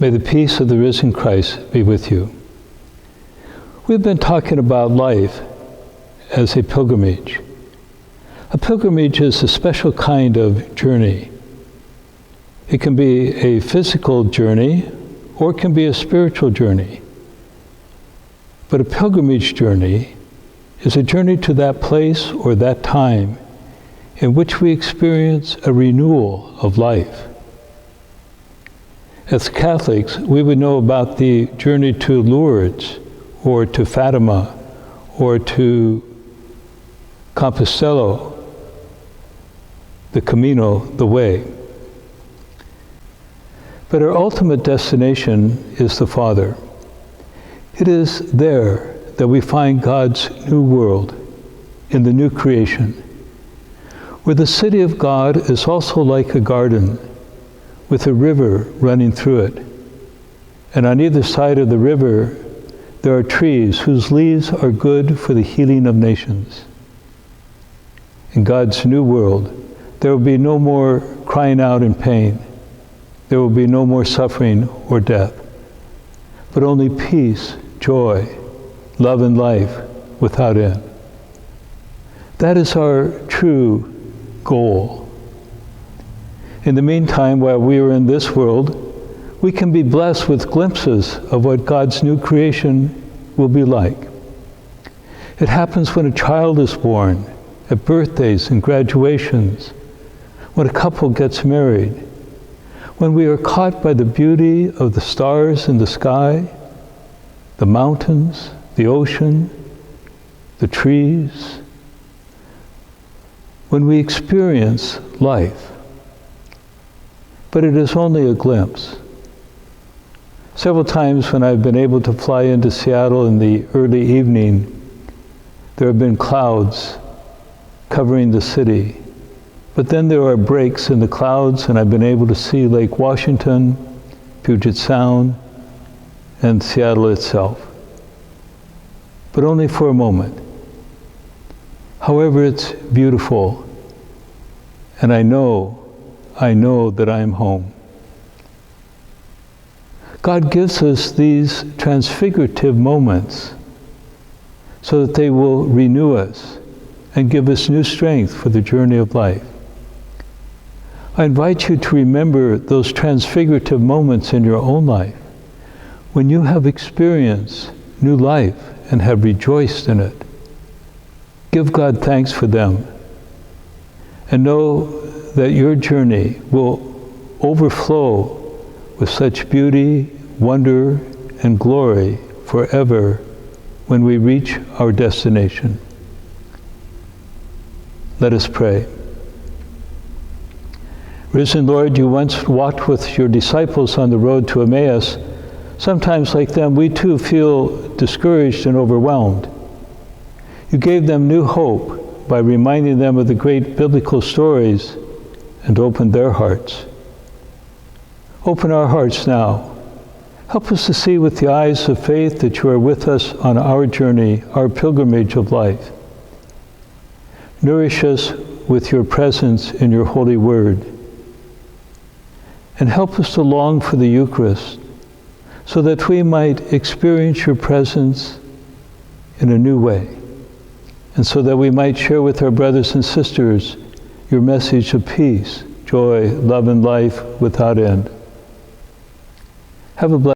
May the peace of the risen Christ be with you. We've been talking about life as a pilgrimage. A pilgrimage is a special kind of journey. It can be a physical journey or it can be a spiritual journey. But a pilgrimage journey is a journey to that place or that time in which we experience a renewal of life. As Catholics, we would know about the journey to Lourdes or to Fatima or to Compostela, the Camino, the way. But our ultimate destination is the Father. It is there that we find God's new world, in the new creation, where the city of God is also like a garden with a river running through it. And on either side of the river, there are trees whose leaves are good for the healing of nations. In God's new world, there will be no more crying out in pain. There will be no more suffering or death, but only peace, joy, love, and life without end. That is our true goal. In the meantime, while we are in this world, we can be blessed with glimpses of what God's new creation will be like. It happens when a child is born, at birthdays and graduations, when a couple gets married, when we are caught by the beauty of the stars in the sky, the mountains, the ocean, the trees, when we experience life. But it is only a glimpse. Several times when I've been able to fly into Seattle in the early evening, there have been clouds covering the city. But then there are breaks in the clouds, and I've been able to see Lake Washington, Puget Sound, and Seattle itself. But only for a moment. However, it's beautiful, and I know that I am home. God gives us these transfigurative moments so that they will renew us and give us new strength for the journey of life. I invite you to remember those transfigurative moments in your own life when you have experienced new life and have rejoiced in it. Give God thanks for them and know that your journey will overflow with such beauty, wonder, and glory forever when we reach our destination. Let us pray. Risen Lord, you once walked with your disciples on the road to Emmaus. Sometimes, like them, we too feel discouraged and overwhelmed. You gave them new hope by reminding them of the great biblical stories and opened their hearts. Open our hearts now. Help us to see with the eyes of faith that you are with us on our journey, our pilgrimage of life. Nourish us with your presence in your holy word. And help us to long for the Eucharist so that we might experience your presence in a new way, and so that we might share with our brothers and sisters your message of peace, joy, love, and life without end. Have a blessed